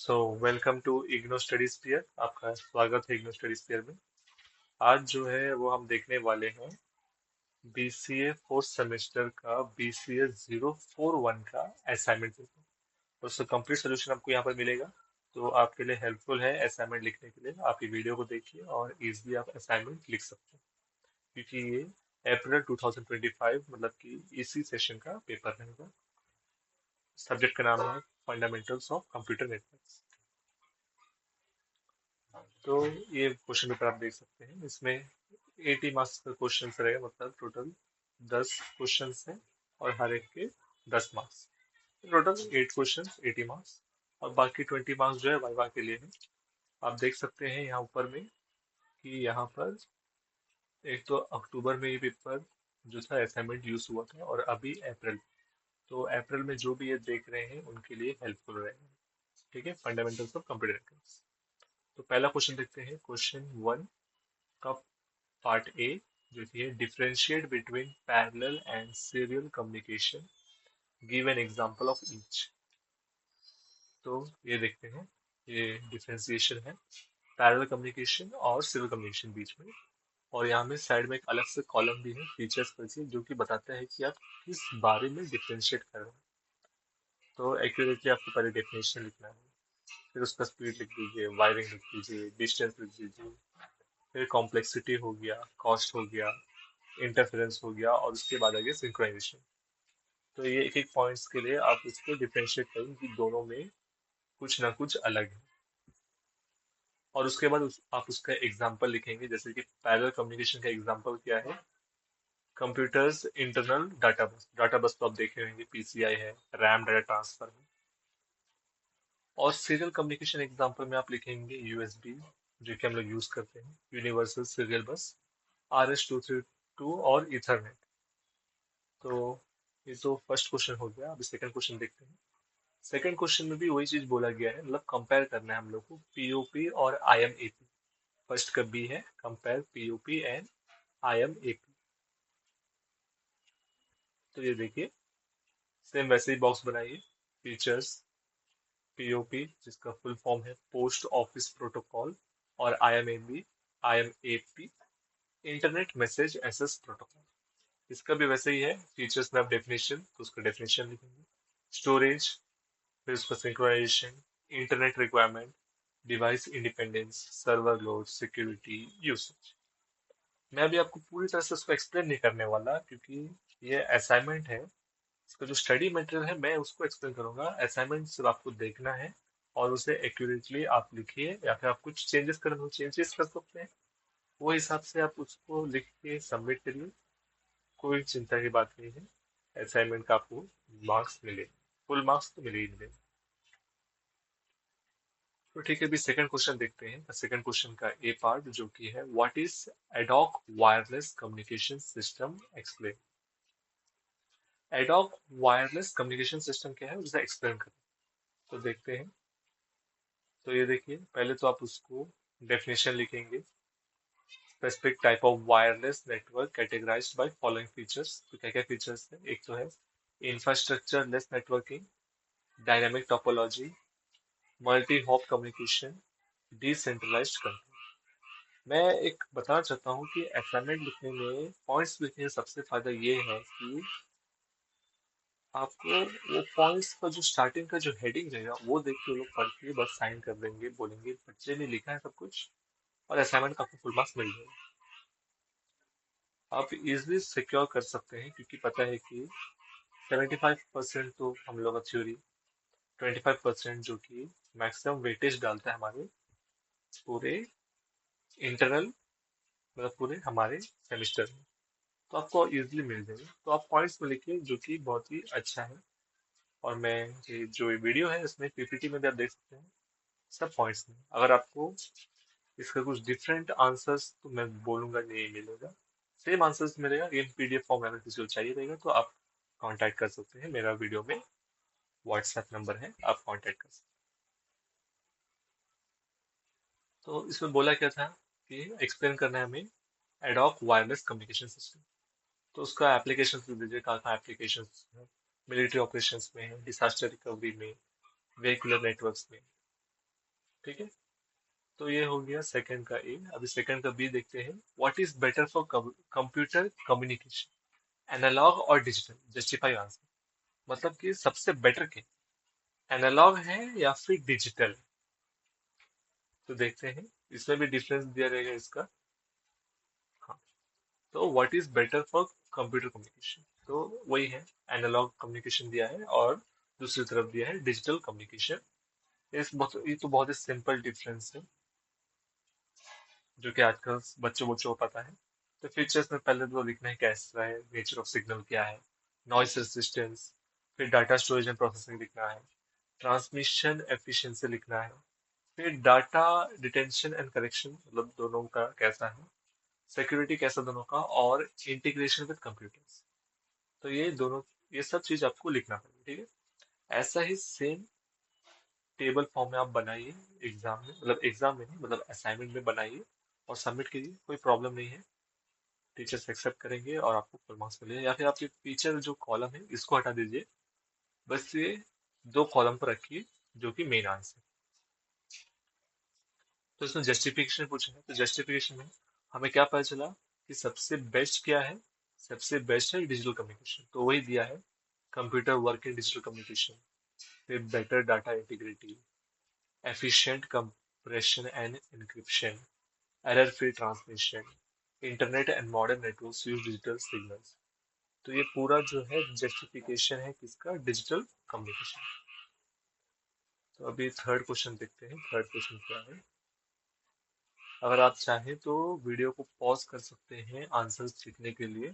Welcome to IGNOU study sphere. आपका स्वागत है इग्नो स्टडी स्फीयर में। आज जो है वो हम देखने वाले हैं बीसीए फोर्थ सेमेस्टर का बीसीए 041 का असाइनमेंट पेपर। तो उसका कंप्लीट सोल्यूशन आपको यहाँ पर मिलेगा। तो आपके लिए हेल्पफुल है असाइनमेंट लिखने के लिए। आप ये वीडियो को देखिए और इजीली आप असाइनमेंट लिख सकते हैं, क्योंकि ये अप्रैल 2025 मतलब कि इसी सेशन का पेपर रहेगा। सब्जेक्ट का नाम है फंडामेंटल्स ऑफ कंप्यूटर नेटवर्क्स। तो ये क्वेश्चन पेपर आप देख सकते हैं। इसमें 80 मार्क्स का क्वेश्चन रहेगा, मतलब टोटल 10 क्वेश्चन हैं और हर एक के 10 मार्क्स। टोटल 8 क्वेश्चन 80 मार्क्स, और बाकी 20 मार्क्स जो है वाइवा के लिए है। आप देख सकते हैं यहाँ ऊपर में कि यहाँ पर एक तो अक्टूबर में ये पेपर जो था असाइनमेंट यूज हुआ था, और अभी अप्रैल। तो अप्रैल में जो भी ये देख रहे हैं उनके लिए हेल्पफुल रहेगा। ठीक है, फंडामेंटल्स ऑफ कंप्यूटर नेटवर्क्स। तो पहला क्वेश्चन देखते हैं, क्वेश्चन 1 का पार्ट ए, जो कि है differentiate between parallel and serial communication, give an example of each. तो ये देखते हैं, ये डिफरेंशिएशन है पैरेलल कम्युनिकेशन और सीरियल कम्युनिकेशन बीच में। और यहाँ में साइड में एक अलग से कॉलम भी है फीचर्स करके, जो कि बताता है कि आप किस बारे में डिफरेंशिएट कर रहे हैं। तो एक्यूरेटली आपको पहले डेफिनेशन लिखना है, फिर उसका स्पीड लिख दीजिए, वायरिंग लिख दीजिए, डिस्टेंस लिख दीजिए, फिर कॉम्प्लेक्सिटी हो गया, कॉस्ट हो गया, इंटरफेरेंस हो गया, और उसके बाद आगे सिंक्रोनाइजेशन। तो ये एक एक पॉइंट्स के लिए आप इसको डिफरेंशिएट करें कि दोनों में कुछ ना कुछ अलग है। और उसके बाद आप उसका एग्जाम्पल लिखेंगे, जैसे कि पैरेलल कम्युनिकेशन का एग्जाम्पल क्या है, कंप्यूटर्स इंटरनल डाटा बस। डाटा बस तो आप देखे होंगे, पीसीआई है, रैम डाटा ट्रांसफर है। और सीरियल कम्युनिकेशन एग्जाम्पल में आप लिखेंगे यूएसबी, जो कि हम लोग यूज करते हैं, यूनिवर्सल सीरियल बस, RS-232 और इथरनेट। तो ये तो फर्स्ट क्वेश्चन हो गया। अभी सेकंड क्वेश्चन देखते हैं। सेकंड क्वेश्चन में भी वही चीज बोला गया है, मतलब कंपेयर करना है हम लोग को पीओपी और आईएमएपी। फर्स्ट का बी है कंपेयर पीओपी एंड आईएमएपी। तो ये देखिए, सेम वैसे ही बॉक्स बनाइए। फीचर्स पीओपी, जिसका फुल फॉर्म है पोस्ट ऑफिस प्रोटोकॉल, और IMAP internet message access protocol. इसका भी वैसे ही है। फीचर्स में आप डेफिनेशन, तो उसका डेफिनेशन लिखेंगे। स्टोरेज, फिर उसका synchronisation, internet requirement, device independence, server load, security, usage. मैं अभी आपको पूरी तरह से उसको एक्सप्लेन नहीं करने वाला, क्योंकि ये असाइनमेंट है। इसका जो स्टडी मटेरियल है मैं उसको एक्सप्लेन करूंगा। असाइनमेंट सिर्फ आपको देखना है और उसे एक्यूरेटली आप लिखिए, या फिर आप कुछ चेंजेस करना हो चेंजेस कर सकते हैं। वो हिसाब से आप उसको लिख के सबमिट करिए। कोई चिंता की बात नहीं है, असाइनमेंट का आपको मार्क्स मिले, फुल मार्क्स तो मिले ही मिले। तो ठीक है, अभी सेकंड क्वेश्चन देखते हैं। सेकंड क्वेश्चन का ए पार्ट, जो कि है what is ad hoc wireless communication system, explain. Ad hoc wireless communication system क्या है, उसे एक्सप्लेन करें। तो देखते हैं। तो ये देखिए, पहले तो आप उसको डेफिनेशन लिखेंगे। Specific type of wireless network categorised by following features. तो क्या क्या फीचर्स है, एक तो है infrastructure less networking, dynamic topology, multi hop communication, decentralised control. मैं एक बताना चाहता हूँ कि असाइनमेंट लिखने में, पॉइंट्स लिखने में सबसे फायदा ये है कि आपको वो पॉइंट्स का जो स्टार्टिंग का जो हेडिंग रहेगा वो देख के लोग पढ़ के बस साइन कर देंगे, बोलेंगे बच्चे ने लिखा है सब कुछ, और असाइनमेंट का आपको फुल मार्क्स मिल जाएगा। आप इजिली सिक्योर कर सकते हैं, क्योंकि पता है कि 75% तो हम लोग का थ्योरी, 25% जो कि मैक्सिमम वेटेज डालता है हमारे पूरे इंटरनल, मतलब पूरे हमारे सेमिस्टर में। तो आपको इजिली मिल जाएगा। तो आप पॉइंट्स में लिखिए, जो कि बहुत ही अच्छा है। और मैं ये जो ये वीडियो है इसमें पीपीटी में भी आप देख सकते हैं सब पॉइंट्स में। अगर आपको इसका कुछ डिफरेंट आंसर्स, तो मैं बोलूंगा नहीं मिलेगा, सेम आंसर्स मिलेगा। लेकिन पीडीएफ फॉर्म में अगर किसी को चाहिए रहेगा तो आप कांटेक्ट कर सकते हैं। मेरा वीडियो में व्हाट्सएप नंबर है, आप कांटेक्ट कर सकते हैं। तो इसमें बोला क्या था कि एक्सप्लेन करना है हमें एडॉक वायरलेस कम्युनिकेशन सिस्टम। तो उसका एप्लीकेशन लिख दीजिए, कहाँ कहाँ एप्लीकेशन है। मिलिट्री ऑपरेशंस में है, डिसास्टर रिकवरी में, वेहिकुलर नेटवर्क्स में, ठीक है, तो ये हो गया सेकंड का ए। अभी सेकंड का बी देखते हैं। What is better for computer communication, analogue और डिजिटल? Justify answer. मतलब कि सबसे बेटर के एनालॉग है या फिर डिजिटल? तो देखते हैं, इसमें भी डिफरेंस दिया रहेगा इसका। हाँ, तो what is better for computer communication, तो वही है, एनालॉग कम्युनिकेशन दिया है और दूसरी तरफ दिया है डिजिटल कम्युनिकेशन। ये तो बहुत ही सिंपल डिफरेंस है, जो कि आजकल बच्चों बच्चों को पता है। तो फीचर्स में पहले तो लिखना है कैसा है, नेचर ऑफ सिग्नल क्या है, नॉइस रेजिस्टेंस, फिर डाटा स्टोरेज एंड प्रोसेसिंग लिखना है, ट्रांसमिशन एफिशिएंसी लिखना है, फिर डाटा डिटेंशन एंड करेक्शन मतलब दोनों का कैसा है, सिक्योरिटी कैसा दोनों का, और इंटीग्रेशन विद कंप्यूटर्स। तो ये दोनों, ये सब चीज आपको लिखना पड़ेगा, ठीक है। ऐसा ही सेम टेबल फॉर्म में आप बनाइए एग्जाम में, मतलब एग्जाम में नहीं, मतलब असाइनमेंट में बनाइए और सबमिट कीजिए, कोई प्रॉब्लम नहीं है। टीचर्स एक्सेप्ट करेंगे और आपको फुल मार्क्स मिलेंगे। या फिर आपके पीछे जो कॉलम है इसको हटा दीजिए, बस ये दो कॉलम पर रखिए जो कि मेन आंसर। तो इसमें जस्टिफिकेशन पूछा है, तो जस्टिफिकेशन में हमें क्या पता चला कि सबसे बेस्ट क्या है, सबसे बेस्ट है डिजिटल कम्युनिकेशन, तो वही दिया है, computer work in digital communication, फिर better data integrity, efficient compression and encryption, error-free transmission, internet and modern networks use digital signals. तो ये पूरा जो है जस्टिफिकेशन है किसका, डिजिटल कम्युनिकेशन। तो अभी थर्ड क्वेश्चन देखते हैं, थर्ड क्वेश्चन क्या है। अगर आप चाहें तो वीडियो को पॉज कर सकते हैं आंसर्स लिखने के लिए,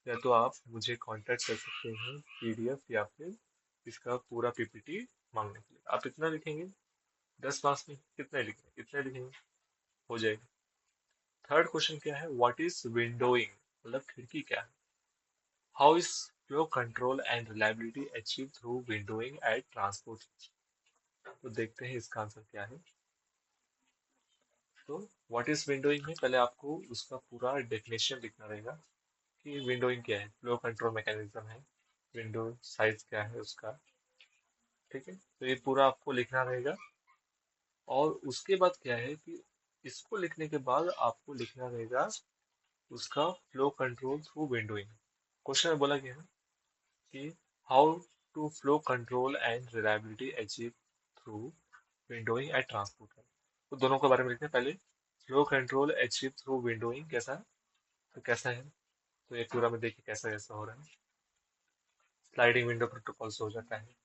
या तो आप मुझे कांटेक्ट कर सकते हैं पीडीएफ या फिर इसका पूरा पीपीटी मांगने के लिए। आप इतना लिखेंगे 10 मार्क्स में, कितने लिखेंगे, इतने लिखेंगे, हो जाएगा। थर्ड क्वेश्चन क्या है, व्हाट इज विंडोइंग, मतलब खिड़की क्या है। How is flow control and reliability achieve through windowing at transport. तो देखते हैं इसका आंसर क्या है। तो व्हाट इज विंडोइंग में पहले आपको उसका पूरा डेफिनेशन लिखना रहेगा कि विंडोइंग क्या है। फ्लो कंट्रोल मैकेनिज्म है, विंडो साइज क्या है उसका, ठीक है, तो ये पूरा आपको लिखना रहेगा। और उसके बाद क्या है कि इसको लिखने के बाद आपको लिखना रहेगा उसका flow control through windowing. Question में बोला गया है कि how to flow control and reliability achieve through windowing at transport. तो दोनों के बारे में लिखते हैं पहले। Flow control achieve through windowing कैसा है, तो कैसा है, तो ये पूरा में देखिए कैसा कैसा हो रहा है। स्लाइडिंग विंडो प्रोटोकॉल से हो जाता है,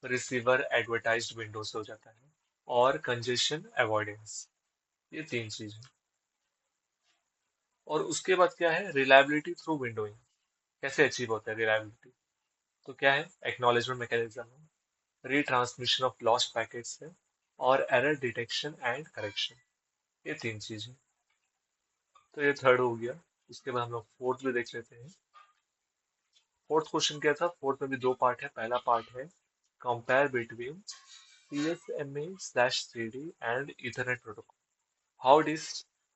रिसीवर एडवर्टाइज्ड विंडो से हो जाता है, और कंजेशन अवॉइडेंस, ये तीन चीज है। और उसके बाद क्या है, रिलायबिलिटी थ्रू विंडोइंग, कैसे अचीव होता है रिलायबिलिटी, तो क्या है, एक्नॉलेजमेंट मैकेनिज्म है, रीट्रांसमिशन ऑफ लॉस्ट पैकेट्स है, और एरर डिटेक्शन एंड करेक्शन, ये तीन चीज है। तो ये थर्ड हो गया। उसके बाद हम लोग फोर्थ भी देख लेते हैं। फोर्थ क्वेश्चन क्या था, फोर्थ में भी दो पार्ट है। पहला पार्ट है compare between CSMA slash 3D and Ethernet protocol. How does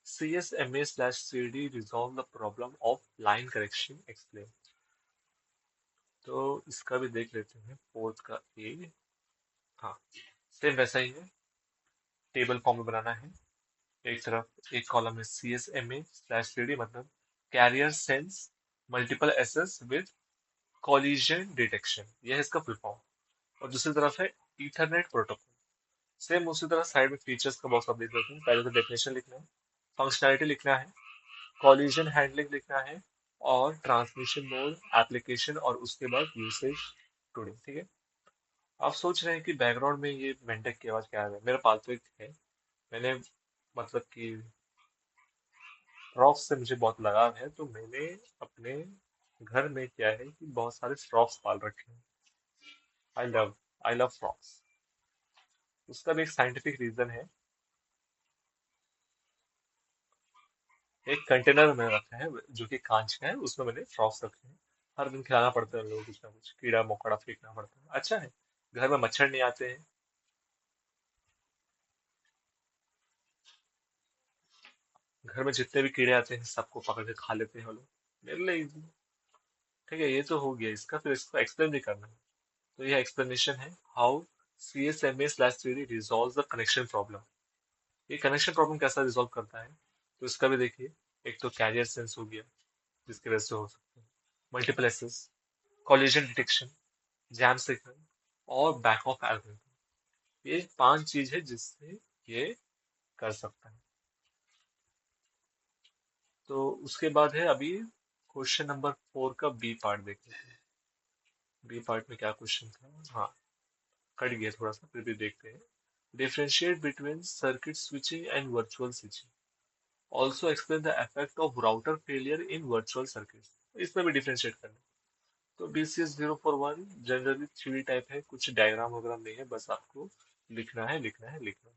CSMA slash 3D resolve the problem of line correction? Explain. तो इसका भी देख लेते हैं फोर्थ का ए। हाँ, सेम वैसा ही है, टेबल फॉर्म में बनाना है। एक तरफ एक कॉलम में CSMA/3D मतलब carrier sense multiple access with collision detection, यह है इसका फुल फॉर्म। और दूसरी तरफ है ईथरनेट प्रोटोकॉल। सेम उसी तरह साइड में फीचर्स का बॉक्स आप देख सकते हैं। पहले तो डेफिनेशन लिखना है, फंक्शनैलिटी लिखना है, कॉलिजन हैंडलिंग लिखना है, और ट्रांसमिशन मोड, एप्लीकेशन, और उसके बाद यूसेज टूडिंग, ठीक है। आप सोच रहे हैं कि बैकग्राउंड में ये मेंढक की आवाज क्या आ रहा है, मेरा पालतू एक है। मैंने मतलब कि फ्रॉक्स से मुझे बहुत लगाव है, तो मैंने अपने घर में क्या है कि बहुत सारे फ्रॉक्स पाल रखे हैं। I love I love frocks. उसका भी एक साइंटिफिक रीजन है। एक कंटेनर में रखा है जो कि कांच का है, उसमें मैंने फ्रॉक्स रखे हैं। हर दिन खिलाना पड़ता है उन लोगों को, कुछ ना कुछ कीड़ा मकोड़ा फेंकना पड़ता है, अच्छा है, घर में मच्छर नहीं आते हैं। घर में जितने भी कीड़े आते हैं सबको पकड़ के खा लेते हैं वो लोग, मेरे लिए easy। ठीक है, ये तो हो गया इसका, फिर इसको एक्सप्लेन भी करना है। तो यह एक्सप्लेनेशन है, how CSMA/3D resolve the connection problem. ये कनेक्शन प्रॉब्लम कैसा रिजॉल्व करता है, तो इसका भी देखिए। एक तो कैरियर सेंस हो गया, जिसकी वजह से हो सकता है, मल्टीप्लेसेस, कॉलिजन डिटेक्शन, जैम सिग्नल, और बैक ऑफ एल्गोरिथम। ये 5 चीज है जिससे ये कर सकता है। तो उसके बाद है अभी क्वेश्चन नंबर 4 का बी पार्ट देख लेते हैं। बी पार्ट में क्या क्वेश्चन था, हाँ कट गया थोड़ा सा, फिर भी देखते हैं। Differentiate between circuit switching and virtual switching, also explain the effect of router failure in virtual circuit. इसमें भी डिफरेंशिएट करना है। तो BCS 041 जनरली थ्योरी टाइप है, कुछ डायग्राम वगैरह नहीं है, बस आपको लिखना है लिखना है लिखना है।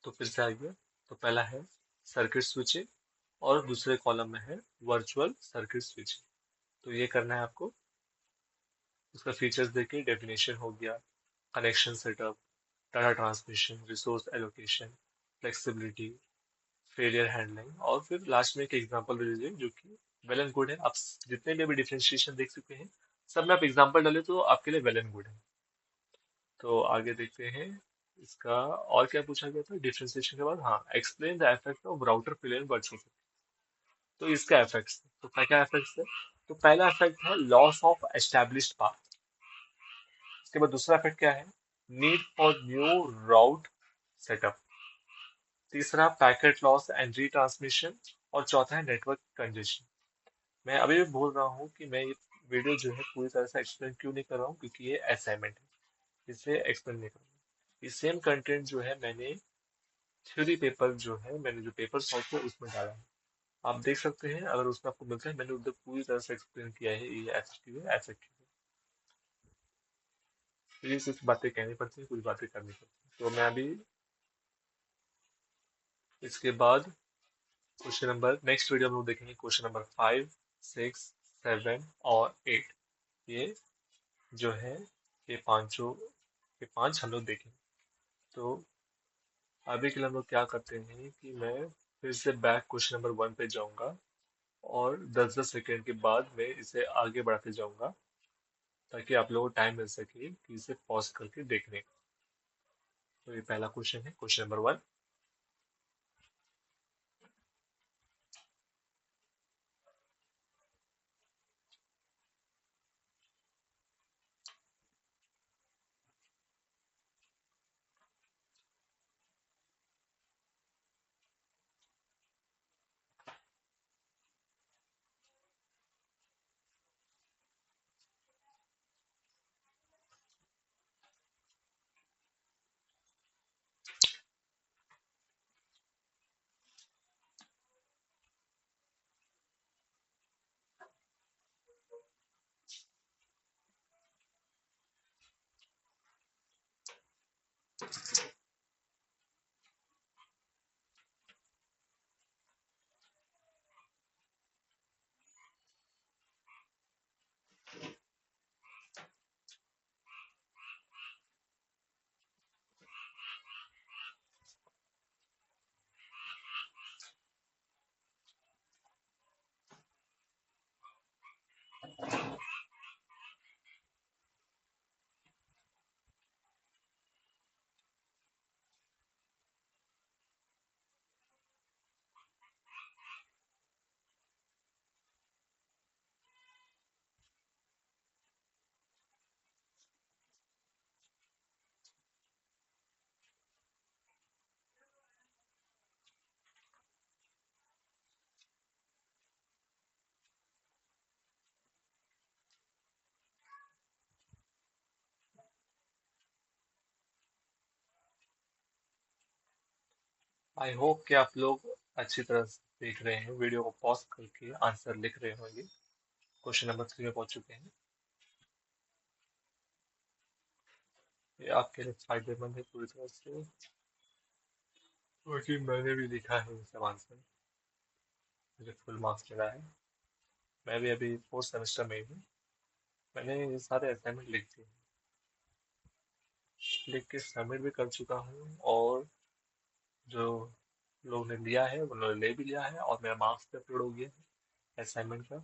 तो फिर से आइए। तो पहला है सर्किट स्विचिंग, और दूसरे कॉलम में है वर्चुअल सर्किट स्विचिंग। तो ये करना है आपको। उसका फीचर्स देखिए, डेफिनेशन हो गया, connection setup, data transmission, resource allocation, flexibility, failure handling, और फिर लास्ट में एक एग्जांपल दे दीजिए जो कि वेल एंड गुड है। आप जितने भी डिफरेंशिएशन देख सकते हैं, सब में आप एग्जांपल डाले तो आपके लिए वेल एंड गुड है। तो आगे देखते हैं इसका। और क्या पूछा गया था डिफरेंशिएशन के बाद, हाँ explain the effect of router failure virtual. तो इसका इफेक्ट्स, तो क्या क्या इफेक्ट्स है। तो पहला इफेक्ट है लॉस ऑफ एस्टैब्लिश्ड पाथ। उसके बाद दूसरा इफेक्ट क्या है, need for new route setup. तीसरा पैकेट लॉस एंड रीट्रांसमिशन। और चौथा है नेटवर्क कंजेशन। मैं अभी भी बोल रहा हूँ कि मैं ये वीडियो जो है पूरी तरह से एक्सप्लेन क्यों नहीं कर रहा हूँ, क्योंकि ये असाइनमेंट है, इसलिए एक्सप्लेन नहीं कर रहा हूँ। ये सेम कंटेंट जो है मैंने थ्योरी पेपर जो है, मैंने जो पेपर सॉल्व किया उसमें डाला है। आप देख सकते हैं, अगर उसमें आपको मिलता है, मैंने उधर पूरी तरह से एक्सप्लेन किया है, ये ऐसा क्यों है ऐसा क्यों है। तो ये कुछ बातें कहनी पड़ती है, कुछ बातें करनी पड़ती है। तो मैं अभी इसके बाद क्वेश्चन नंबर, नेक्स्ट वीडियो हम लोग देखेंगे क्वेश्चन नंबर 5, 6, 7 और 8। ये जो है, ये पांचों, ये 5 हम लोग देखेंगे। तो अभी के लिए हम लोग क्या करते हैं कि मैं फिर से बैक क्वेश्चन नंबर 1 पे जाऊंगा, और 10-10 सेकेंड के बाद मैं इसे आगे बढ़ाते जाऊंगा, ताकि आप लोगों को टाइम मिल सके कि इसे पॉज करके देखने का। तो ये पहला क्वेश्चन है, क्वेश्चन नंबर 1। आई होप कि आप लोग अच्छी तरह से देख रहे हैं, वीडियो को पॉज करके आंसर लिख रहे होंगे। क्वेश्चन नंबर 3 में पहुंच चुके हैं। ये आपके लिए फायदेमंद है पूरी तरह से, क्योंकि मैंने भी लिखा है ये सब आंसर, मुझे फुल मार्क्स मिला है। मैं भी अभी 4th सेमेस्टर में ही हूँ। मैंने ये सारे असाइनमेंट लिख दिए, लिख के सबमिट भी कर चुका हूँ, और जो लोग ने लिया है उन्होंने ले भी लिया है, और मेरा मार्क्स भी अपलोड हो गया है असाइनमेंट का,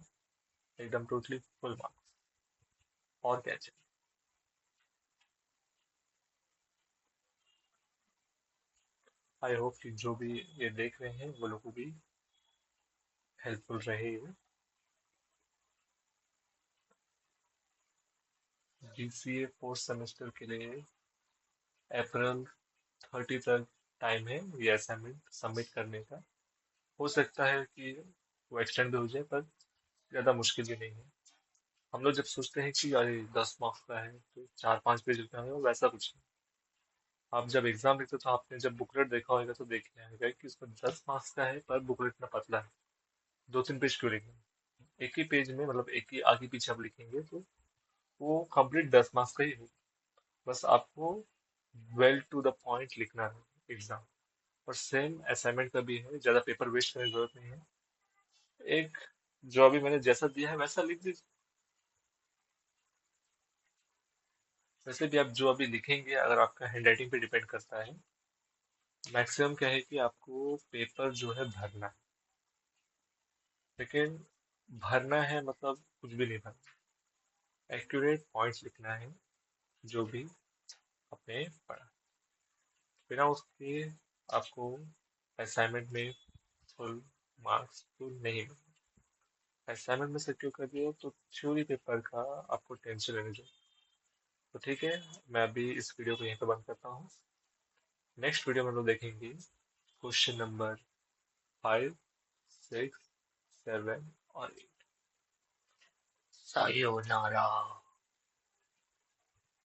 एकदम टोटली फुल मार्क्स। और क्या चाहिए। आई होप कि जो भी ये देख रहे हैं वो लोग को भी हेल्पफुल रहे। जीसीए फोर्थ सेमेस्टर के लिए अप्रैल 30 तक टाइम है ये असाइनमेंट सबमिट करने का। हो सकता है कि वो एक्सटेंड भी हो जाए, पर ज़्यादा मुश्किल भी नहीं है। हम लोग जब सोचते हैं कि अरे 10 मार्क्स का है तो 4-5 पेज लिखना है, वैसा कुछ नहीं। आप जब एग्जाम लिखते हो तो आपने जब बुकलेट देखा होगा तो देखना होगा कि उसमें 10 मार्क्स का है, पर बुकलेट इतना पतला है। 2-3 पेज क्यों लिखना है? एक ही पेज में, मतलब एक ही आगे पीछे आप लिखेंगे तो वो कंप्लीट 10 मार्क्स का ही हो। बस आपको वेल टू द पॉइंट लिखना है एग्जाम। और सेम असाइनमेंट का भी है, ज्यादा पेपर वेस्ट करने की जरूरत नहीं है। एक जो अभी मैंने जैसा दिया है वैसा लिख दीजिए। वैसे भी आप जो अभी लिखेंगे, अगर आपका हैंड राइटिंग पे डिपेंड करता है। मैक्सिमम क्या है कि आपको पेपर जो है भरना है, लेकिन भरना है मतलब कुछ भी नहीं भरना। एक्यूरेट पॉइंट्स लिखना है जो भी आपने पढ़ा, बिना उसके आपको असाइनमेंट में फुल मार्क्स तो नहीं मिलेंगे। असाइनमेंट में से क्यों कर दिया तो थ्योरी पेपर का आपको टेंशन लेने जो। तो ठीक है, मैं अभी इस वीडियो को यहीं पे बंद करता हूँ। नेक्स्ट वीडियो में हम लोग देखेंगे क्वेश्चन नंबर 5, 6, 7 और 8। सायोनारा।